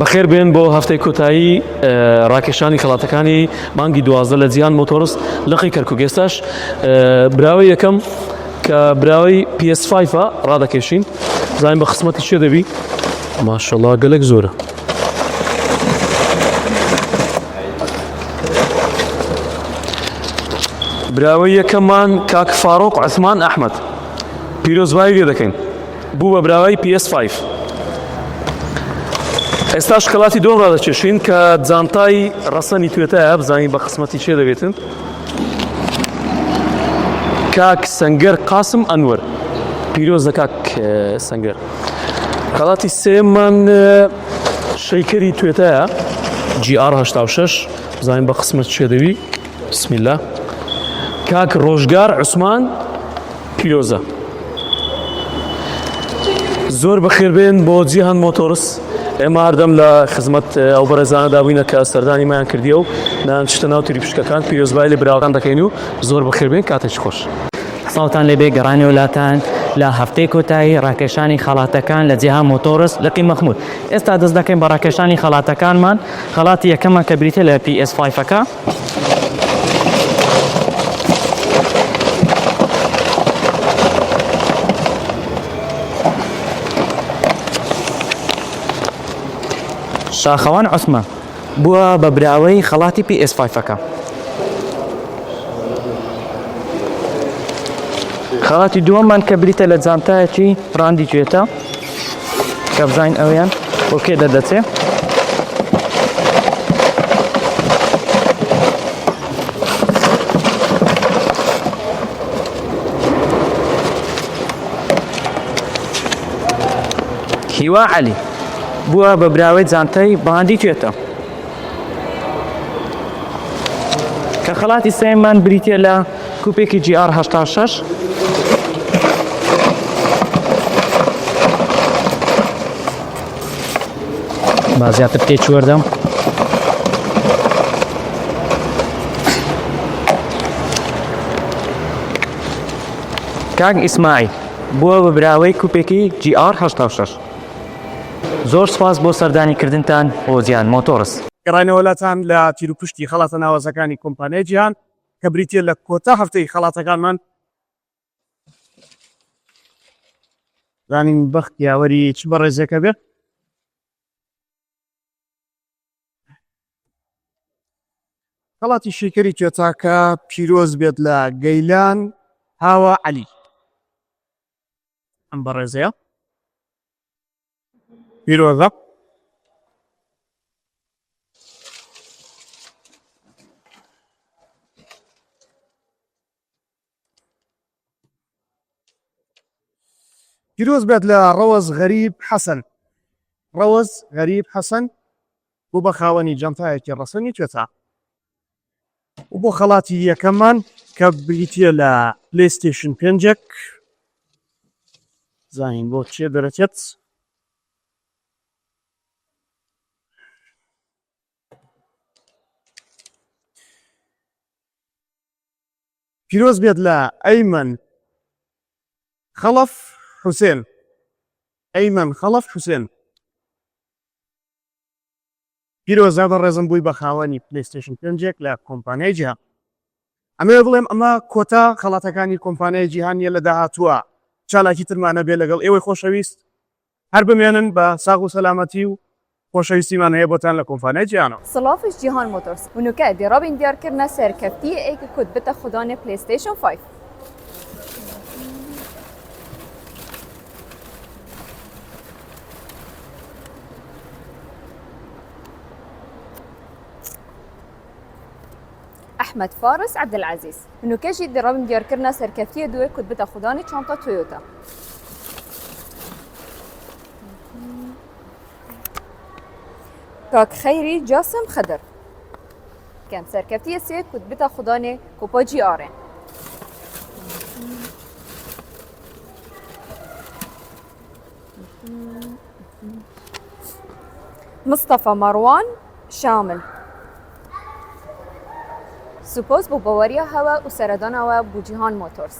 بەخێر بێن بۆ هەفتەی کۆتایی ڕاکێشانی خەڵاتەکانی مانگی 12 لە جیهان مۆتۆرس لقی کەرکووک. ئێستاش براوەی یەکەم کە براوەی PS5 ڕادەکێشین، زانین بە قسمەتی چێ دەبی. ماشەڵڵا گەلێک زۆرە. براوەی یەکەممان کاک فاڕۆق عوسمان ئەحمەد، پیرۆزبایی لێ دەکەین، بوو بە براوەی PS5. ئێستا شکلاتی دۆم ڕادەکێشین کە جانتای ڕەسەنی توێتایە، بزانین بە قسمەتی چێ دەبێتن. کاک سەنگەر قاسم ئەنوەر، پیرۆزە کاک سەنگەر. خەڵاتی سێمان شەیکەری توێتایە GR86، بزانین بە قسمەت چێ دەبی. بسم الله. کاک ڕۆژگار عوسمان، پیرۆزە. زۆر بەخێر بێن بۆ جیهان مۆتۆرس. ئێمە هەردەم لە خزمەت ئەو بەڕێزانە دابووینە کە سەردانی مایان کردیە و نانچتە ناو تریپشکەکان، پیرۆزبای لە براوەکان دەکەین و زۆر بەخێر بێن، کاتێکی خۆش. ساڵتان لێبێ گەڕانی وڵاتان لە هەفتەی کۆتایی ڕاکێشانی خەڵاتەکان لە جیهان مۆتۆرس لقی مەخمود. ئێستا دەست دەکەین بە ڕاکێشانی خەڵاتەکانمان. خەڵاتی یەکەمە کە بریتە لە PS5ەکە. شاخەوان عوسمان بووە بە براوەی خەڵاتی PS5ەکە. خەڵاتی دووەممان کە بریتە لە جانتایەکی ڕاندی توێتە کە بزانین ئەویان بۆ کێ دەدەچێ. هیوا عەلی بووە بە براوەی جانتای باندی توێتە کە خەڵاتی سێمان بریتە لە کوپێکی GR86. با زیاتر تێچ وەردەم. کاک ئیسماعیل بووە بە براوەی کوپێکی GR86. زۆر سپاس بۆ سەردانیکردنتان بۆ جیهان مۆتۆرس. گەڕانەوەلاتان لە تیرروپشتی خەڵاتە ناوازەکانی کۆمپانیای جیهان کە بریتە لە کۆتا هەفتەی خەڵاتەکانمان. زانین بەخت یاوەری چ بە ڕێزێکە بێت. خەڵاتی شیکەری توێتاکە پیرۆز بێت لە گەیلان هاوە عەلی. ئەم بە ڕێزەیە پیرۆزە. پیرۆز بێت لە ڕەوەز غەریب حەسەن. ڕەوەز غەریب حەسەن بوو بە خاوەنی جانتایەکی ڕەسەنی توێتا و بۆ خەڵاتی یەکەممان کە بریتە لە پلەیستێشن 5 زانین بۆ چێ دەرەچێت. پیرۆز بێت لە ئەیمەن خەڵەف حوسێن. ئەیمەن خەڵەف حوسێن. پیرۆزە بەڕێزم بووی بە خاوەنی پلەیستێشن 5 لە کۆمپانیای جیهان. ئەمێ بڵێم ئەمە کۆتا خەڵاتەکانی کۆمپانیای جیهانیە لە داهاتووە. چالاکی ترمانە بێ لەگەڵ ئێوەی خۆشەویست هەر بمێنن بە ساغ و سەلامەتی و خۆشەویستیمان هەیە بۆتان لە کۆمپانیای جیهانەوە. سڵافش جیهان مۆتۆرس ونوکە دیڕابین دیارکردنە سەرکەفتی ئەیکە کود بتە خودانێ پلەیستێشن 5. أحمد فارس عبد العزيز إنه كاجي درابن دياركرنا سركفتية دوي كنت بتاخداني شنطة تويوتا. كاك خيري جاسم خضر كان سركفتية سيد كنت بتاخداني كوبا جي آرين. مصطفى مروان شامل سپاس بۆ باوەریە هەوە و سەردانەوە بۆ جیهان مۆتۆرس.